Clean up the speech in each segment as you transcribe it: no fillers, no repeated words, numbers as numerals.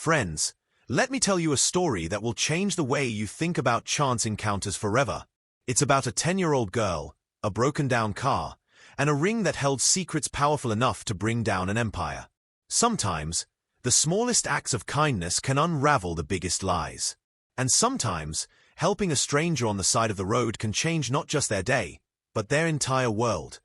Friends, let me tell you a story that will change the way you think about chance encounters forever. It's about a 10-year-old girl, a broken-down car, and a ring that held secrets powerful enough to bring down an empire. Sometimes, the smallest acts of kindness can unravel the biggest lies. And sometimes, helping a stranger on the side of the road can change not just their day, but their entire world.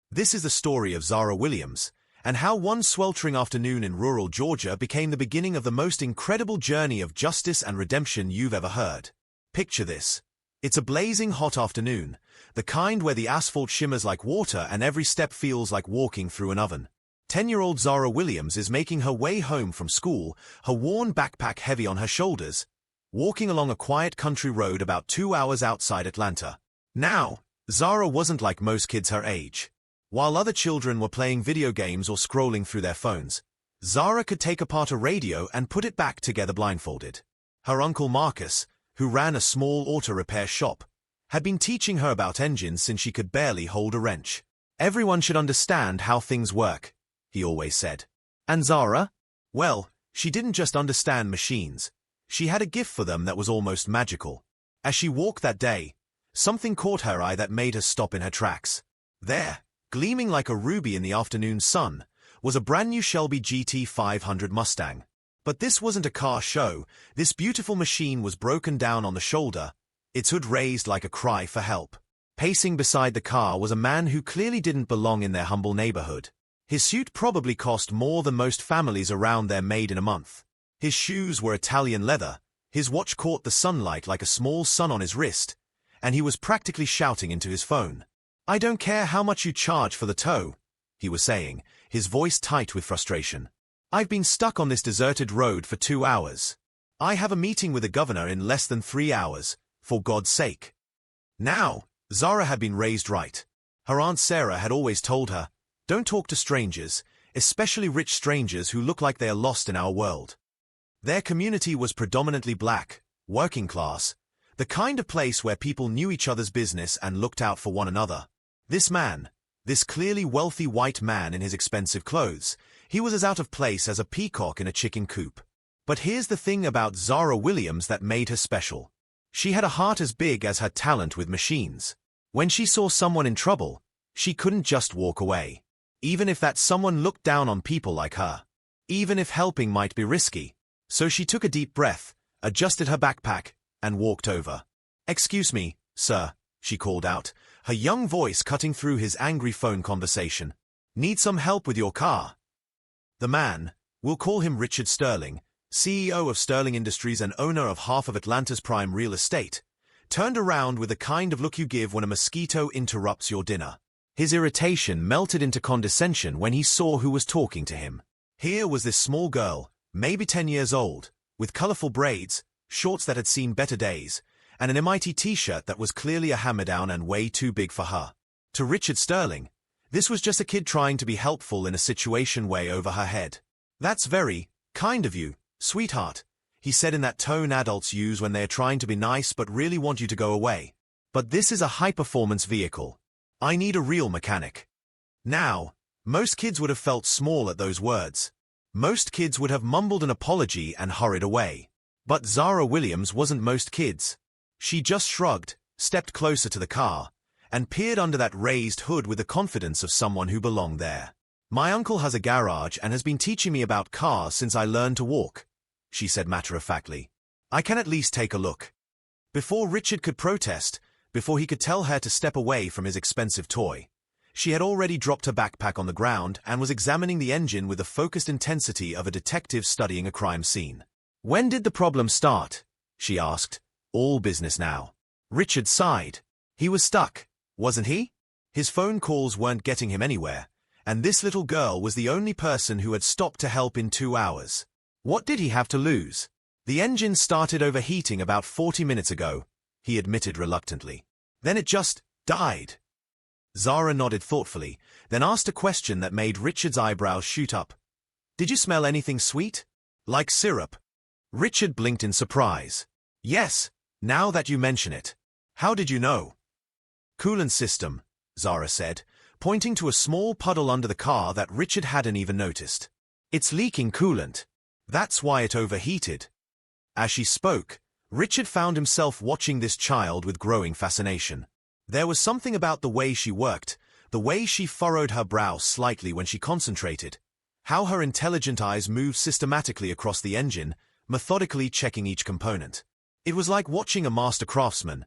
This is the story of Zara Williams, and how one sweltering afternoon in rural Georgia became the beginning of the most incredible journey of justice and redemption you've ever heard. Picture this. It's a blazing hot afternoon, the kind where the asphalt shimmers like water and every step feels like walking through an oven. 10-year-old Zara Williams is making her way home from school, her worn backpack heavy on her shoulders, walking along a quiet country road about 2 hours outside Atlanta. Now, Zara wasn't like most kids her age. While other children were playing video games or scrolling through their phones, Zara could take apart a radio and put it back together blindfolded. Her uncle Marcus, who ran a small auto repair shop, had been teaching her about engines since she could barely hold a wrench. Everyone should understand how things work, he always said. And Zara? Well, she didn't just understand machines. She had a gift for them that was almost magical. As she walked that day, something caught her eye that made her stop in her tracks. There, gleaming like a ruby in the afternoon sun, was a brand new Shelby GT 500 Mustang. But this wasn't a car show. This beautiful machine was broken down on the shoulder, its hood raised like a cry for help. Pacing beside the car was a man who clearly didn't belong in their humble neighborhood. His suit probably cost more than most families around there made in a month. His shoes were Italian leather, his watch caught the sunlight like a small sun on his wrist, and he was practically shouting into his phone. "I don't care how much you charge for the tow," he was saying, his voice tight with frustration. "I've been stuck on this deserted road for 2 hours. I have a meeting with the governor in less than 3 hours, for God's sake." Now, Zara had been raised right. Her Aunt Sarah had always told her, "Don't talk to strangers, especially rich strangers who look like they are lost in our world." Their community was predominantly black, working class, the kind of place where people knew each other's business and looked out for one another. This man, this clearly wealthy white man in his expensive clothes, he was as out of place as a peacock in a chicken coop. But here's the thing about Zara Williams that made her special. She had a heart as big as her talent with machines. When she saw someone in trouble, she couldn't just walk away. Even if that someone looked down on people like her. Even if helping might be risky. So she took a deep breath, adjusted her backpack, and walked over. "Excuse me, sir," she called out, her young voice cutting through his angry phone conversation. "Need some help with your car?" The man, we'll call him Richard Sterling, CEO of Sterling Industries and owner of half of Atlanta's prime real estate, turned around with the kind of look you give when a mosquito interrupts your dinner. His irritation melted into condescension when he saw who was talking to him. Here was this small girl, maybe 10 years old, with colorful braids, shorts that had seen better days, and an MIT t-shirt that was clearly a hand-me-down and way too big for her. To Richard Sterling, this was just a kid trying to be helpful in a situation way over her head. "That's very kind of you, sweetheart," he said in that tone adults use when they are trying to be nice but really want you to go away. "But this is a high-performance vehicle. I need a real mechanic." Now, most kids would have felt small at those words. Most kids would have mumbled an apology and hurried away. But Zara Williams wasn't most kids. She just shrugged, stepped closer to the car, and peered under that raised hood with the confidence of someone who belonged there. "My uncle has a garage and has been teaching me about cars since I learned to walk," she said matter-of-factly. "I can at least take a look." Before Richard could protest, before he could tell her to step away from his expensive toy, she had already dropped her backpack on the ground and was examining the engine with the focused intensity of a detective studying a crime scene. "When did the problem start?" she asked, all business now. Richard sighed. He was stuck, wasn't he? His phone calls weren't getting him anywhere, and this little girl was the only person who had stopped to help in 2 hours. What did he have to lose? "The engine started overheating about 40 minutes ago," he admitted reluctantly. "Then it just died." Zara nodded thoughtfully, then asked a question that made Richard's eyebrows shoot up. "Did you smell anything sweet? Like syrup?" Richard blinked in surprise. "Yes, now that you mention it. How did you know?" "Coolant system," Zara said, pointing to a small puddle under the car that Richard hadn't even noticed. It's leaking coolant. That's why it overheated. As she spoke, Richard found himself watching this child with growing fascination. There was something about the way she worked, the way she furrowed her brow slightly when she concentrated, how her intelligent eyes moved systematically across the engine, methodically checking each component. It was like watching a master craftsman,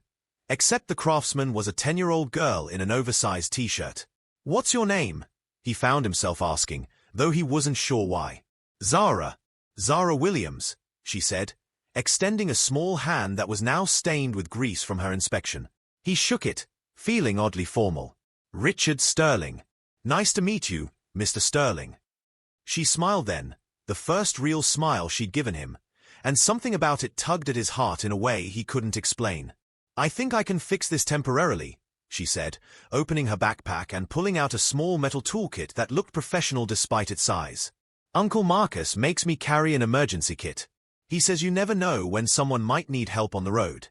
except the craftsman was a 10-year-old girl in an oversized t-shirt. "What's your name?" he found himself asking, though he wasn't sure why. "Zara Williams," she said, extending a small hand that was now stained with grease from her inspection. He shook it, feeling oddly formal. "Richard Sterling. Nice to meet you, Mr. Sterling." She smiled then, the first real smile she'd given him, and something about it tugged at his heart in a way he couldn't explain. "I think I can fix this temporarily," she said, opening her backpack and pulling out a small metal toolkit that looked professional despite its size. "Uncle Marcus makes me carry an emergency kit. He says you never know when someone might need help on the road."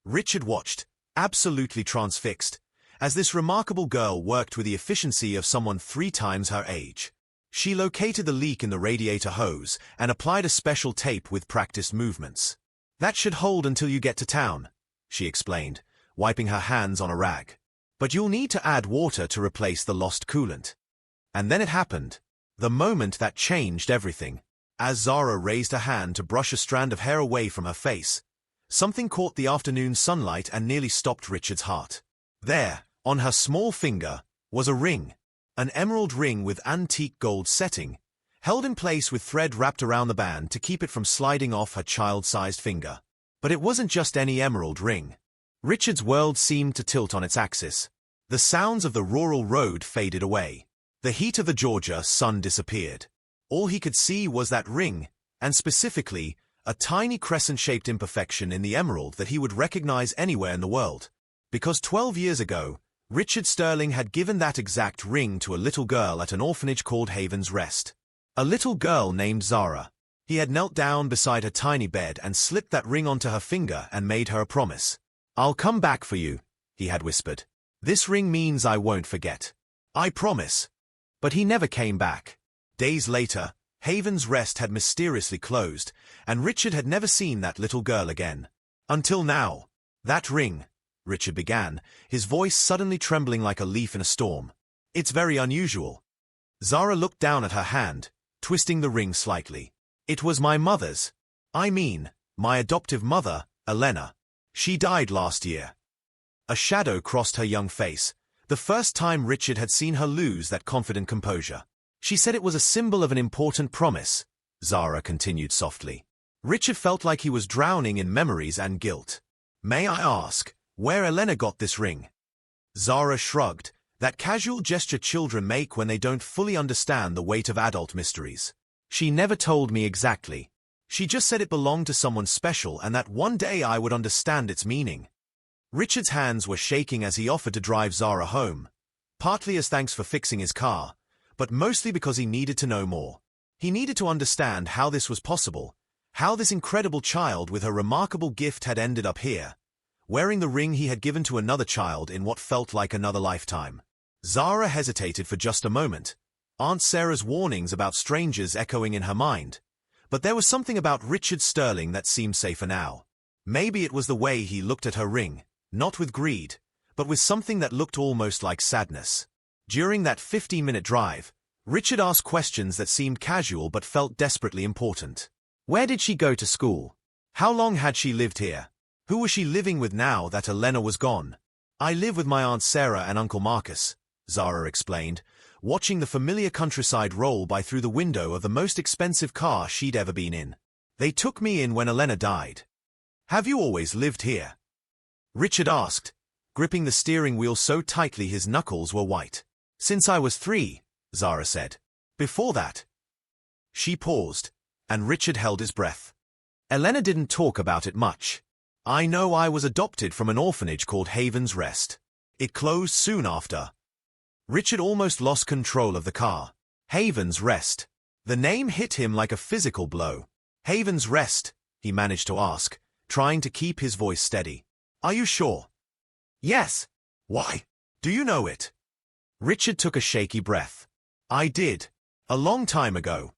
Richard watched, absolutely transfixed, as this remarkable girl worked with the efficiency of someone 3 times her age. She located the leak in the radiator hose and applied a special tape with practiced movements. "That should hold until you get to town," she explained, wiping her hands on a rag. "But you'll need to add water to replace the lost coolant." And then it happened. The moment that changed everything. As Zara raised her hand to brush a strand of hair away from her face, something caught the afternoon sunlight and nearly stopped Richard's heart. There, on her small finger, was a ring. An emerald ring with antique gold setting, held in place with thread wrapped around the band to keep it from sliding off her child-sized finger. But it wasn't just any emerald ring. Richard's world seemed to tilt on its axis. The sounds of the rural road faded away. The heat of the Georgia sun disappeared. All he could see was that ring, and specifically, a tiny crescent-shaped imperfection in the emerald that he would recognize anywhere in the world. Because 12 years ago, Richard Sterling had given that exact ring to a little girl at an orphanage called Haven's Rest. A little girl named Zara. He had knelt down beside her tiny bed and slipped that ring onto her finger and made her a promise. "I'll come back for you," he had whispered. "This ring means I won't forget. I promise." But he never came back. Days later, Haven's Rest had mysteriously closed, and Richard had never seen that little girl again. Until now. "That ring," Richard began, his voice suddenly trembling like a leaf in a storm. "It's very unusual." Zara looked down at her hand, twisting the ring slightly. "It was my mother's. I mean, my adoptive mother, Elena. She died last year." A shadow crossed her young face, the first time Richard had seen her lose that confident composure. "She said it was a symbol of an important promise," Zara continued softly. Richard felt like he was drowning in memories and guilt. "May I ask where Elena got this ring?" Zara shrugged, that casual gesture children make when they don't fully understand the weight of adult mysteries. "She never told me exactly. She just said it belonged to someone special and that one day I would understand its meaning." Richard's hands were shaking as he offered to drive Zara home, partly as thanks for fixing his car, but mostly because he needed to know more. He needed to understand how this was possible, how this incredible child with her remarkable gift had ended up here, wearing the ring he had given to another child in what felt like another lifetime. Zara hesitated for just a moment, Aunt Sarah's warnings about strangers echoing in her mind, but there was something about Richard Sterling that seemed safer now. Maybe it was the way he looked at her ring, not with greed, but with something that looked almost like sadness. During that 15-minute drive, Richard asked questions that seemed casual but felt desperately important. Where did she go to school? How long had she lived here? Who was she living with now that Elena was gone? "I live with my Aunt Sarah and Uncle Marcus," Zara explained, watching the familiar countryside roll by through the window of the most expensive car she'd ever been in. "They took me in when Elena died." "Have you always lived here?" Richard asked, gripping the steering wheel so tightly his knuckles were white. "Since I was 3, Zara said. "Before that?" She paused, and Richard held his breath. "Elena didn't talk about it much. I know I was adopted from an orphanage called Haven's Rest. It closed soon after." Richard almost lost control of the car. Haven's Rest. The name hit him like a physical blow. "Haven's Rest?" he managed to ask, trying to keep his voice steady. "Are you sure?" "Yes." "Why? Do you know it?" Richard took a shaky breath. "I did. A long time ago."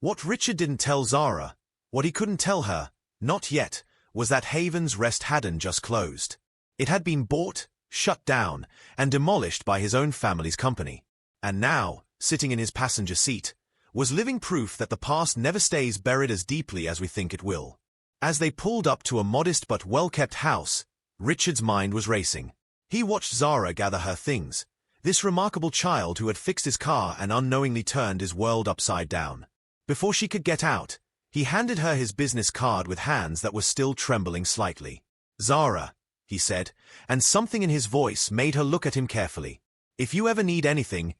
What Richard didn't tell Zara, what he couldn't tell her, not yet, was that Haven's Rest hadn't just closed. It had been bought, shut down, and demolished by his own family's company. And now, sitting in his passenger seat, was living proof that the past never stays buried as deeply as we think it will. As they pulled up to a modest but well-kept house, Richard's mind was racing. He watched Zara gather her things, this remarkable child who had fixed his car and unknowingly turned his world upside down. Before she could get out, he handed her his business card with hands that were still trembling slightly. "Zara," he said, and something in his voice made her look at him carefully. "If you ever need anything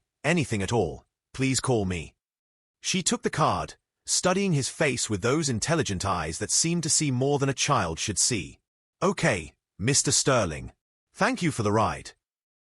at all, please call me." She took the card, studying his face with those intelligent eyes that seemed to see more than a child should see. "Okay, Mr. Sterling. Thank you for the ride."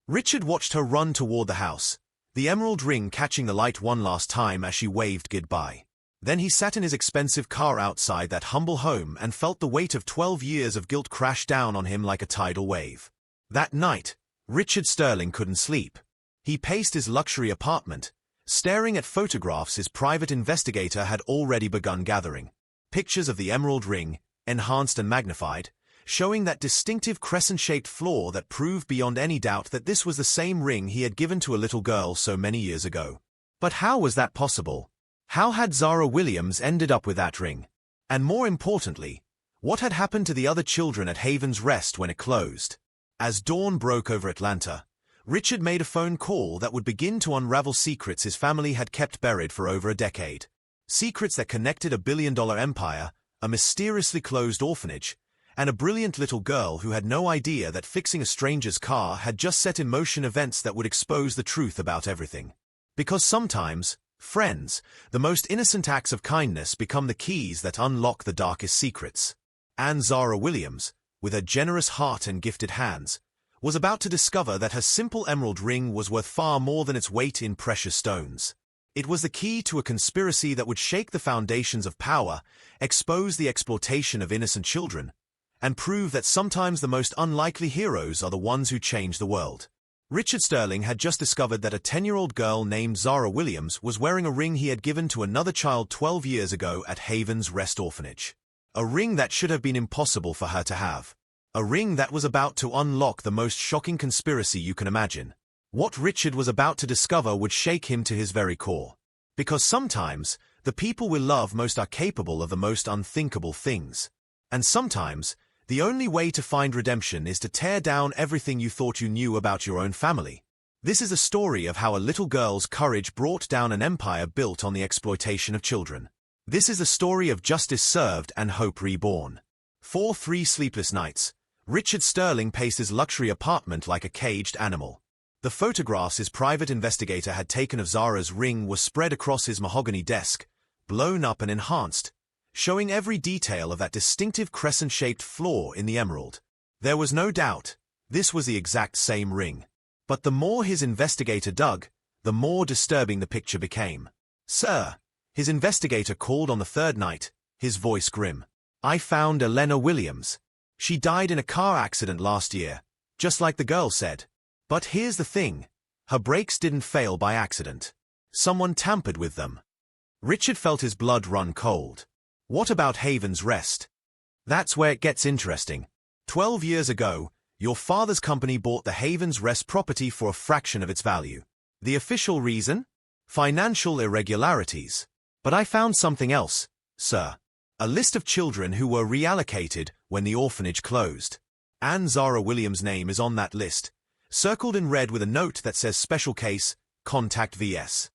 Richard watched her run toward the house, the emerald ring catching the light one last time as she waved goodbye. Then he sat in his expensive car outside that humble home and felt the weight of 12 years of guilt crash down on him like a tidal wave. That night, Richard Sterling couldn't sleep. He paced his luxury apartment, staring at photographs his private investigator had already begun gathering. Pictures of the emerald ring, enhanced and magnified, showing that distinctive crescent-shaped flaw that proved beyond any doubt that this was the same ring he had given to a little girl so many years ago. But how was that possible? How had Zara Williams ended up with that ring? And more importantly, what had happened to the other children at Haven's Rest when it closed? As dawn broke over Atlanta, Richard made a phone call that would begin to unravel secrets his family had kept buried for over a decade. Secrets that connected a billion-dollar empire, a mysteriously closed orphanage, and a brilliant little girl who had no idea that fixing a stranger's car had just set in motion events that would expose the truth about everything. Because sometimes, friends, the most innocent acts of kindness become the keys that unlock the darkest secrets. And Zara Williams, with her generous heart and gifted hands, was about to discover that her simple emerald ring was worth far more than its weight in precious stones. It was the key to a conspiracy that would shake the foundations of power, expose the exploitation of innocent children, and prove that sometimes the most unlikely heroes are the ones who change the world. Richard Sterling had just discovered that a 10-year-old girl named Zara Williams was wearing a ring he had given to another child 12 years ago at Haven's Rest Orphanage. A ring that should have been impossible for her to have. A ring that was about to unlock the most shocking conspiracy you can imagine. What Richard was about to discover would shake him to his very core. Because sometimes, the people we love most are capable of the most unthinkable things. And sometimes, the only way to find redemption is to tear down everything you thought you knew about your own family. This is a story of how a little girl's courage brought down an empire built on the exploitation of children. This is the story of justice served and hope reborn. For 3 sleepless nights, Richard Sterling paced his luxury apartment like a caged animal. The photographs his private investigator had taken of Zara's ring were spread across his mahogany desk, blown up and enhanced, showing every detail of that distinctive crescent-shaped flaw in the emerald. There was no doubt, this was the exact same ring. But the more his investigator dug, the more disturbing the picture became. "Sir," his investigator called on the 3rd night, his voice grim. "I found Elena Williams. She died in a car accident last year, just like the girl said. But here's the thing, her brakes didn't fail by accident. Someone tampered with them." Richard felt his blood run cold. What about Haven's Rest? That's where it gets interesting. 12 years ago, your father's company bought the Haven's Rest property for a fraction of its value. The official reason? Financial irregularities. But I found something else, sir. A list of children who were reallocated when the orphanage closed. And Zara Williams' name is on that list, circled in red with a note that says Special Case, Contact VS.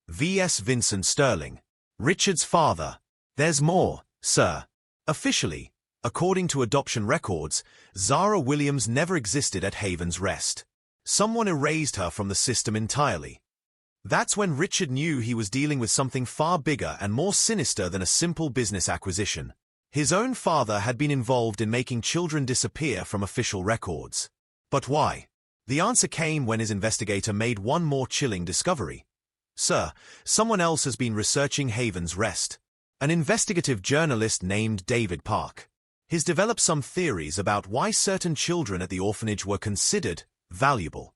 VS Vincent Sterling. Richard's father. There's more, sir. Officially, according to adoption records, Zara Williams never existed at Haven's Rest. Someone erased her from the system entirely. That's when Richard knew he was dealing with something far bigger and more sinister than a simple business acquisition. His own father had been involved in making children disappear from official records. But why? The answer came when his investigator made one more chilling discovery. "Sir, someone else has been researching Haven's Rest." An investigative journalist named David Park. He's developed some theories about why certain children at the orphanage were considered valuable.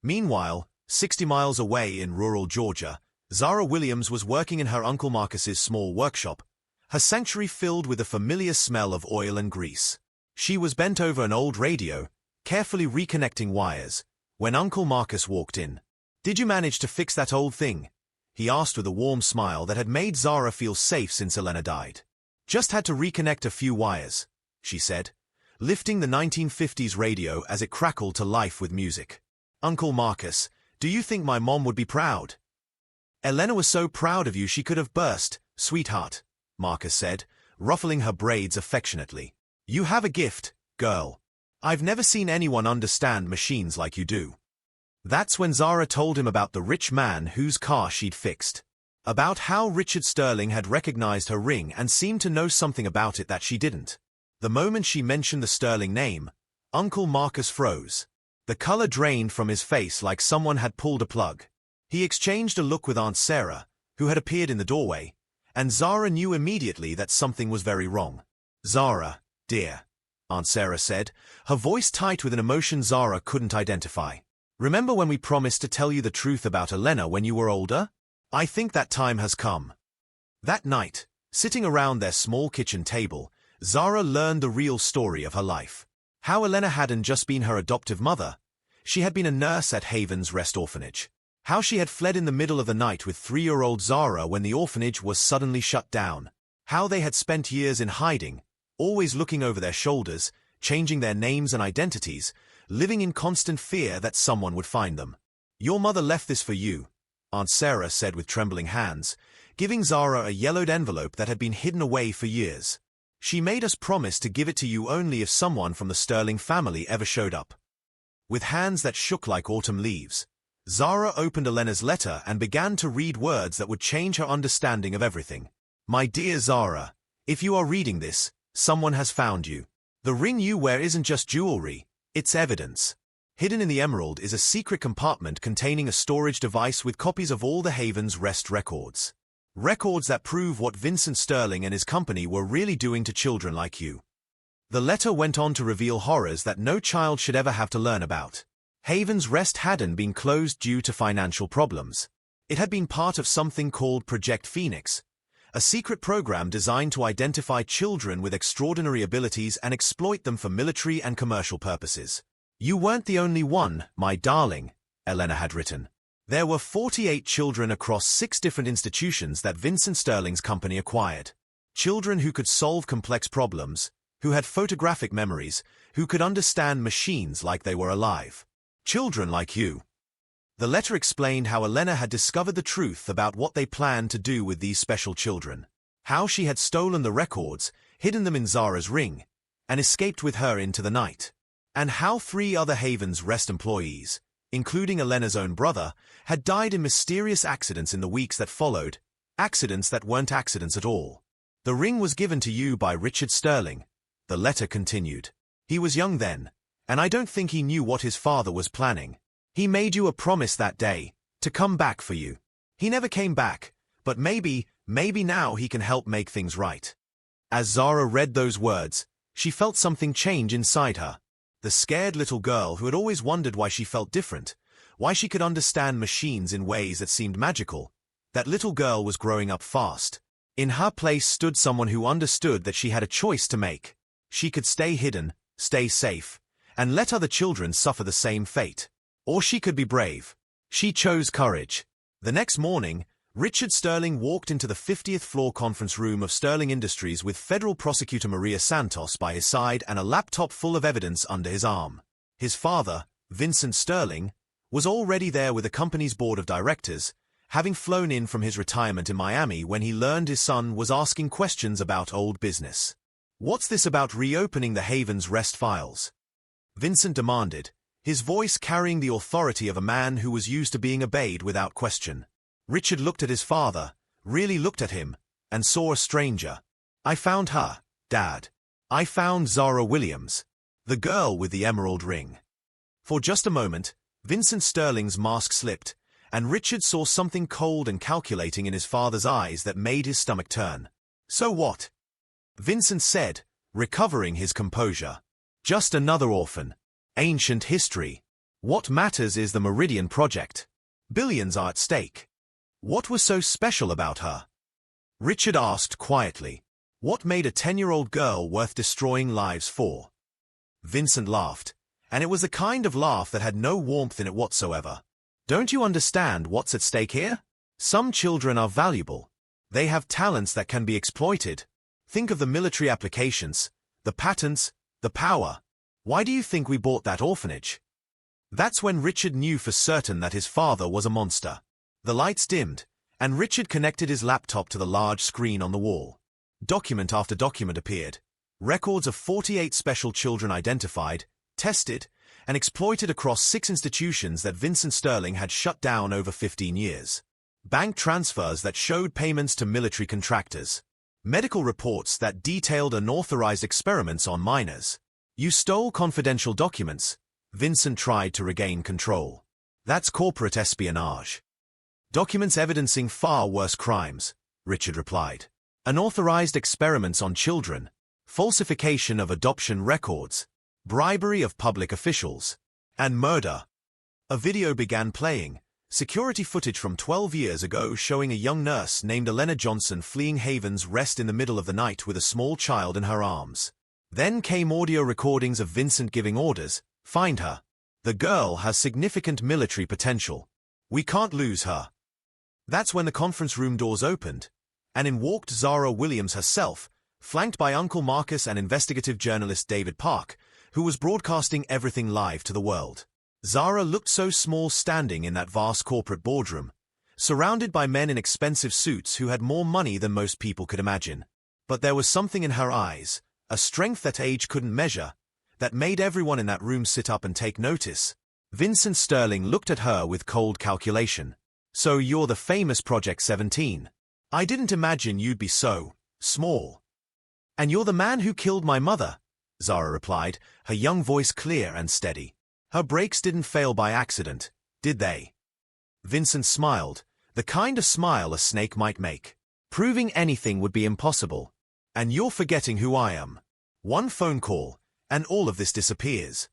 Meanwhile, 60 miles away in rural Georgia, Zara Williams was working in her Uncle Marcus's small workshop, her sanctuary filled with the familiar smell of oil and grease. She was bent over an old radio, carefully reconnecting wires, when Uncle Marcus walked in. "Did you manage to fix that old thing?" he asked with a warm smile that had made Zara feel safe since Elena died. "Just had to reconnect a few wires," she said, lifting the 1950s radio as it crackled to life with music. "Uncle Marcus, do you think my mom would be proud?" "Elena was so proud of you she could have burst, sweetheart," Marcus said, ruffling her braids affectionately. "You have a gift, girl. I've never seen anyone understand machines like you do." That's when Zara told him about the rich man whose car she'd fixed. About how Richard Sterling had recognized her ring and seemed to know something about it that she didn't. The moment she mentioned the Sterling name, Uncle Marcus froze. The color drained from his face like someone had pulled a plug. He exchanged a look with Aunt Sarah, who had appeared in the doorway, and Zara knew immediately that something was very wrong. "Zara, dear," Aunt Sarah said, her voice tight with an emotion Zara couldn't identify. "Remember when we promised to tell you the truth about Elena when you were older? I think that time has come." That night, sitting around their small kitchen table, Zara learned the real story of her life. How Elena hadn't just been her adoptive mother, she had been a nurse at Haven's Rest Orphanage. How she had fled in the middle of the night with 3-year-old Zara when the orphanage was suddenly shut down. How they had spent years in hiding, always looking over their shoulders, changing their names and identities, living in constant fear that someone would find them. "Your mother left this for you," Aunt Sarah said with trembling hands, giving Zara a yellowed envelope that had been hidden away for years. "She made us promise to give it to you only if someone from the Sterling family ever showed up." With hands that shook like autumn leaves, Zara opened Elena's letter and began to read words that would change her understanding of everything. "My dear Zara, if you are reading this, someone has found you. The ring you wear isn't just jewelry, it's evidence. Hidden in the emerald is a secret compartment containing a storage device with copies of all the Haven's Rest records. Records that prove what Vincent Sterling and his company were really doing to children like you." The letter went on to reveal horrors that no child should ever have to learn about. Haven's Rest hadn't been closed due to financial problems. It had been part of something called Project Phoenix, a secret program designed to identify children with extraordinary abilities and exploit them for military and commercial purposes. "You weren't the only one, my darling," Elena had written. There were 48 children across 6 different institutions that Vincent Sterling's company acquired. Children who could solve complex problems, who had photographic memories, who could understand machines like they were alive. Children like you. The letter explained how Elena had discovered the truth about what they planned to do with these special children. How she had stolen the records, hidden them in Zara's ring, and escaped with her into the night. And how 3 other Haven's Rest employees, including Elena's own brother, had died in mysterious accidents in the weeks that followed, accidents that weren't accidents at all. "The ring was given to you by Richard Sterling," the letter continued. "He was young then, and I don't think he knew what his father was planning. He made you a promise that day, to come back for you. He never came back, but maybe now he can help make things right." As Zara read those words, she felt something change inside her. The scared little girl who had always wondered why she felt different, why she could understand machines in ways that seemed magical, that little girl was growing up fast. In her place stood someone who understood that she had a choice to make. She could stay hidden, stay safe, and let other children suffer the same fate. Or she could be brave. She chose courage. The next morning, Richard Sterling walked into the 50th floor conference room of Sterling Industries with Federal Prosecutor Maria Santos by his side and a laptop full of evidence under his arm. His father, Vincent Sterling, was already there with the company's board of directors, having flown in from his retirement in Miami when he learned his son was asking questions about old business. "What's this about reopening the Haven's Rest files?" Vincent demanded, his voice carrying the authority of a man who was used to being obeyed without question. Richard looked at his father, really looked at him, and saw a stranger. "I found her, Dad. I found Zara Williams, the girl with the emerald ring." For just a moment, Vincent Sterling's mask slipped, and Richard saw something cold and calculating in his father's eyes that made his stomach turn. "So what?" Vincent said, recovering his composure. "Just another orphan. Ancient history. What matters is the Meridian Project. Billions are at stake." What was so special about her? Richard asked quietly. What made a 10-year-old girl worth destroying lives for? Vincent laughed, and it was the kind of laugh that had no warmth in it whatsoever. Don't you understand what's at stake here? Some children are valuable. They have talents that can be exploited. Think of the military applications, the patents, the power. Why do you think we bought that orphanage? That's when Richard knew for certain that his father was a monster. The lights dimmed, and Richard connected his laptop to the large screen on the wall. Document after document appeared. Records of 48 special children identified, tested, and exploited across 6 institutions that Vincent Sterling had shut down over 15 years. Bank transfers that showed payments to military contractors. Medical reports that detailed unauthorized experiments on minors. You stole confidential documents. Vincent tried to regain control. That's corporate espionage. Documents evidencing far worse crimes, Richard replied. Unauthorized experiments on children, falsification of adoption records, bribery of public officials, and murder. A video began playing, security footage from 12 years ago showing a young nurse named Elena Johnson fleeing Haven's Rest in the middle of the night with a small child in her arms. Then came audio recordings of Vincent giving orders, "Find her. The girl has significant military potential. We can't lose her." That's when the conference room doors opened, and in walked Zara Williams herself, flanked by Uncle Marcus and investigative journalist David Park, who was broadcasting everything live to the world. Zara looked so small standing in that vast corporate boardroom, surrounded by men in expensive suits who had more money than most people could imagine. But there was something in her eyes, a strength that age couldn't measure, that made everyone in that room sit up and take notice. Vincent Sterling looked at her with cold calculation. "So you're the famous Project 17. I didn't imagine you'd be so small." "And you're the man who killed my mother," Zara replied, her young voice clear and steady. Her brakes didn't fail by accident, did they? Vincent smiled, the kind of smile a snake might make. "Proving anything would be impossible. And you're forgetting who I am. One phone call, and all of this disappears."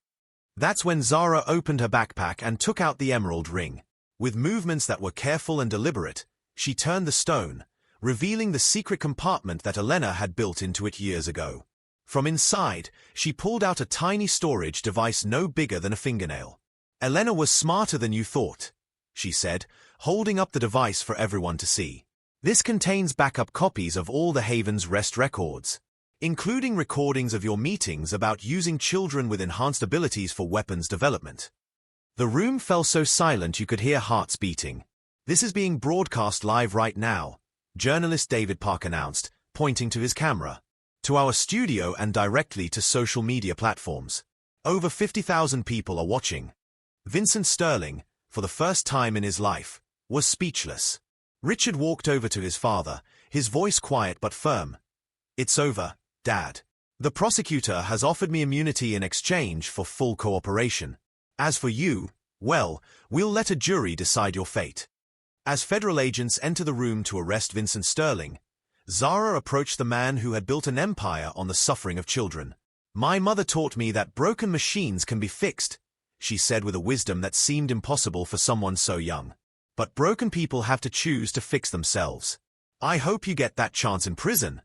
That's when Zara opened her backpack and took out the emerald ring. With movements that were careful and deliberate, she turned the stone, revealing the secret compartment that Elena had built into it years ago. From inside, she pulled out a tiny storage device no bigger than a fingernail. "Elena was smarter than you thought," she said, holding up the device for everyone to see. "This contains backup copies of all the Haven's Rest records, including recordings of your meetings about using children with enhanced abilities for weapons development." The room fell so silent you could hear hearts beating. "This is being broadcast live right now," journalist David Park announced, pointing to his camera. "To our studio and directly to social media platforms. Over 50,000 people are watching." Vincent Sterling, for the first time in his life, was speechless. Richard walked over to his father, his voice quiet but firm. "It's over, Dad. The prosecutor has offered me immunity in exchange for full cooperation. As for you, well, we'll let a jury decide your fate." As federal agents entered the room to arrest Vincent Sterling, Zara approached the man who had built an empire on the suffering of children. "My mother taught me that broken machines can be fixed," she said with a wisdom that seemed impossible for someone so young. "But broken people have to choose to fix themselves. I hope you get that chance in prison."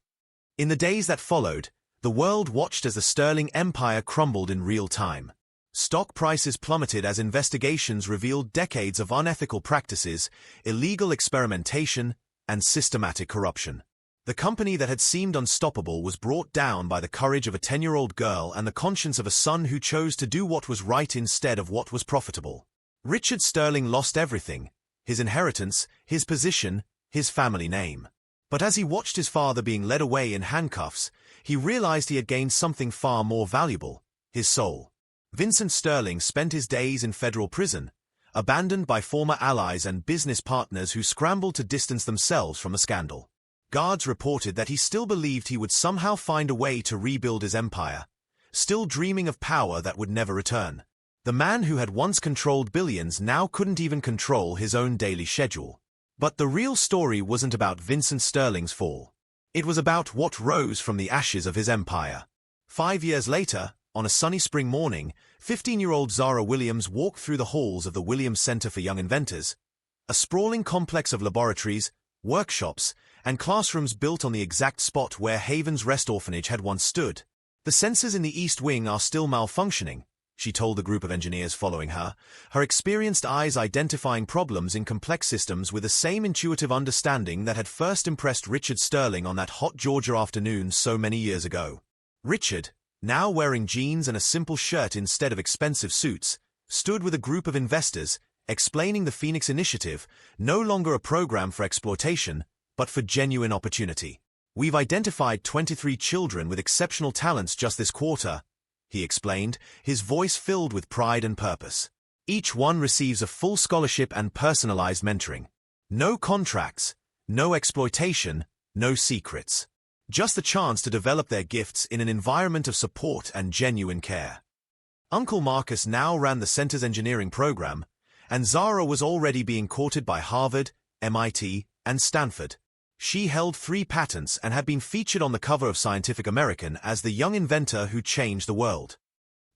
In the days that followed, the world watched as the Sterling empire crumbled in real time. Stock prices plummeted as investigations revealed decades of unethical practices, illegal experimentation, and systematic corruption. The company that had seemed unstoppable was brought down by the courage of a 10-year-old girl and the conscience of a son who chose to do what was right instead of what was profitable. Richard Sterling lost everything: his inheritance, his position, his family name. But as he watched his father being led away in handcuffs, he realized he had gained something far more valuable: his soul. Vincent Sterling spent his days in federal prison, abandoned by former allies and business partners who scrambled to distance themselves from the scandal. Guards reported that he still believed he would somehow find a way to rebuild his empire, still dreaming of power that would never return. The man who had once controlled billions now couldn't even control his own daily schedule. But the real story wasn't about Vincent Sterling's fall. It was about what rose from the ashes of his empire. 5 years later, on a sunny spring morning, 15-year-old Zara Williams walked through the halls of the Williams Center for Young Inventors, a sprawling complex of laboratories, workshops, and classrooms built on the exact spot where Haven's Rest Orphanage had once stood. The sensors in the East Wing are still malfunctioning, she told the group of engineers following her, her experienced eyes identifying problems in complex systems with the same intuitive understanding that had first impressed Richard Sterling on that hot Georgia afternoon so many years ago. Richard, now wearing jeans and a simple shirt instead of expensive suits, stood with a group of investors, explaining the Phoenix Initiative, no longer a program for exploitation, but for genuine opportunity. We've identified 23 children with exceptional talents just this quarter, he explained, his voice filled with pride and purpose. Each one receives a full scholarship and personalized mentoring. No contracts, no exploitation, no secrets. Just the chance to develop their gifts in an environment of support and genuine care. Uncle Marcus now ran the center's engineering program, and Zara was already being courted by Harvard, MIT, and Stanford. She held 3 patents and had been featured on the cover of Scientific American as the young inventor who changed the world.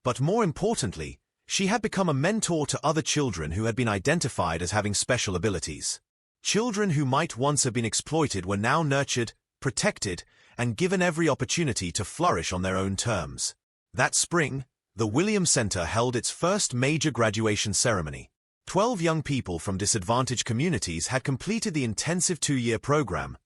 But more importantly, she had become a mentor to other children who had been identified as having special abilities. Children who might once have been exploited were now nurtured, protected, and given every opportunity to flourish on their own terms. That spring, the Williams Center held its first major graduation ceremony. 12 young people from disadvantaged communities had completed the intensive 2-year program,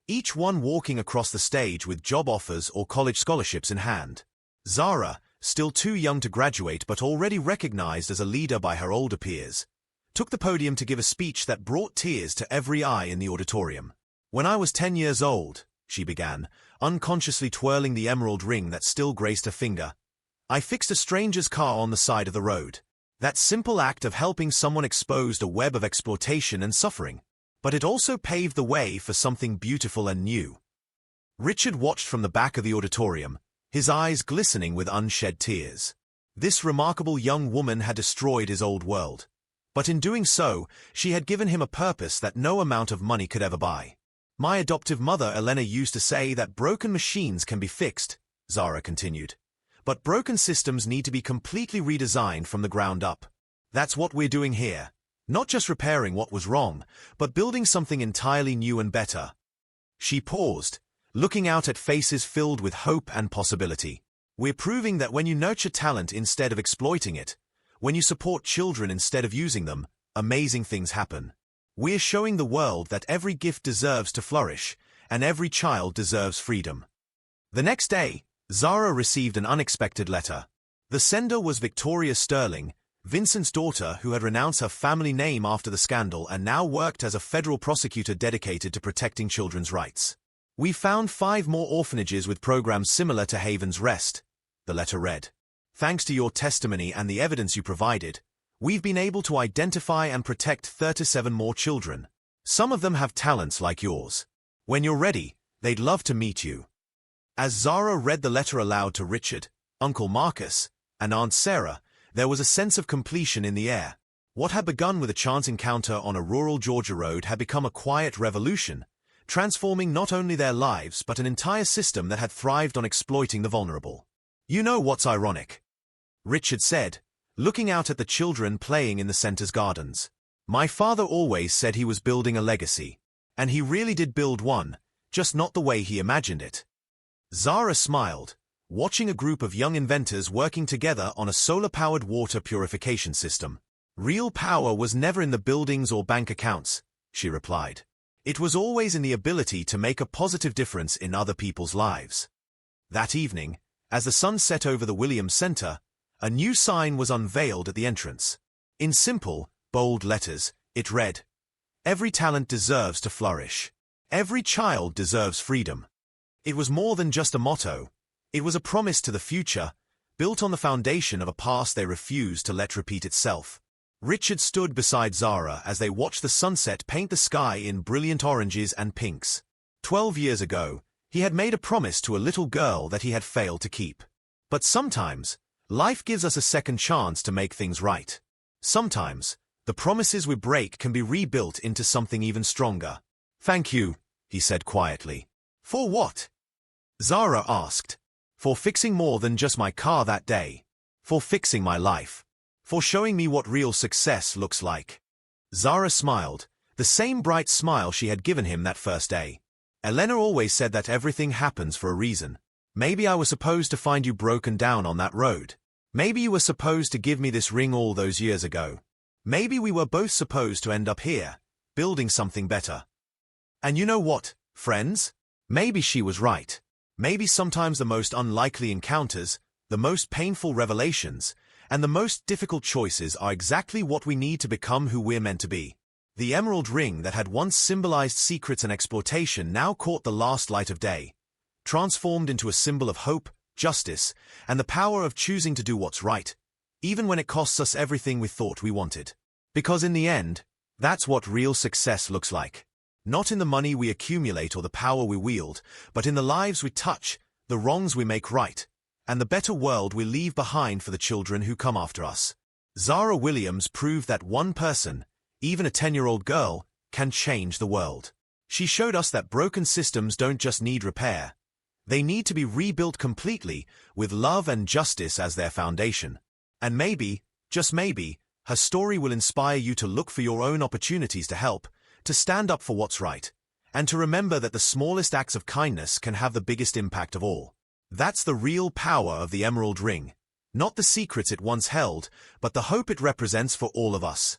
each one walking across the stage with job offers or college scholarships in hand. Zara, still too young to graduate but already recognized as a leader by her older peers, took the podium to give a speech that brought tears to every eye in the auditorium. "When I was 10 years old," she began, unconsciously twirling the emerald ring that still graced her finger, "I fixed a stranger's car on the side of the road. That simple act of helping someone exposed a web of exploitation and suffering. But it also paved the way for something beautiful and new." Richard watched from the back of the auditorium, his eyes glistening with unshed tears. This remarkable young woman had destroyed his old world. But in doing so, she had given him a purpose that no amount of money could ever buy. "My adoptive mother Elena used to say that broken machines can be fixed," Zara continued. "But broken systems need to be completely redesigned from the ground up. That's what we're doing here. Not just repairing what was wrong, but building something entirely new and better." She paused, looking out at faces filled with hope and possibility. "We're proving that when you nurture talent instead of exploiting it, when you support children instead of using them, amazing things happen. We're showing the world that every gift deserves to flourish, and every child deserves freedom." The next day, Zara received an unexpected letter. The sender was Victoria Sterling, Vincent's daughter who had renounced her family name after the scandal and now worked as a federal prosecutor dedicated to protecting children's rights. "We found 5 more orphanages with programs similar to Haven's Rest," the letter read. "Thanks to your testimony and the evidence you provided, we've been able to identify and protect 37 more children. Some of them have talents like yours. When you're ready, they'd love to meet you." As Zara read the letter aloud to Richard, Uncle Marcus, and Aunt Sarah, there was a sense of completion in the air. What had begun with a chance encounter on a rural Georgia road had become a quiet revolution, transforming not only their lives but an entire system that had thrived on exploiting the vulnerable. "You know what's ironic?" Richard said, looking out at the children playing in the center's gardens. "My father always said he was building a legacy. And he really did build one, just not the way he imagined it." Zara smiled, watching a group of young inventors working together on a solar-powered water purification system. "Real power was never in the buildings or bank accounts," she replied. "It was always in the ability to make a positive difference in other people's lives." That evening, as the sun set over the Williams Center, a new sign was unveiled at the entrance. In simple, bold letters, it read, "Every talent deserves to flourish. Every child deserves freedom." It was more than just a motto. It was a promise to the future, built on the foundation of a past they refused to let repeat itself. Richard stood beside Zara as they watched the sunset paint the sky in brilliant oranges and pinks. 12 years ago, he had made a promise to a little girl that he had failed to keep. But sometimes, life gives us a second chance to make things right. Sometimes, the promises we break can be rebuilt into something even stronger. "Thank you," he said quietly. "For what?" Zara asked. "For fixing more than just my car that day. For fixing my life. For showing me what real success looks like." Zara smiled, The same bright smile she had given him that first day. Elena always said that everything happens for a reason. Maybe I was supposed to find you broken down on that road. Maybe you were supposed to give me this ring all those years ago. Maybe we were both supposed to end up here, building something better. And you know what, friends? Maybe she was right. Maybe sometimes the most unlikely encounters, the most painful revelations, and the most difficult choices are exactly what we need to become who we're meant to be. The emerald ring that had once symbolized secrets and exploitation now caught the last light of day, transformed into a symbol of hope, justice, and the power of choosing to do what's right, even when it costs us everything we thought we wanted. Because in the end, that's what real success looks like. Not in the money we accumulate or the power we wield, but in the lives we touch, the wrongs we make right, and the better world we leave behind for the children who come after us. Zara Williams proved that one person, even a 10-year-old girl, can change the world. She showed us that broken systems don't just need repair. They need to be rebuilt completely, with love and justice as their foundation. And maybe, just maybe, her story will inspire you to look for your own opportunities to help, to stand up for what's right, and to remember that the smallest acts of kindness can have the biggest impact of all. That's the real power of the emerald ring. Not the secrets it once held, but the hope it represents for all of us.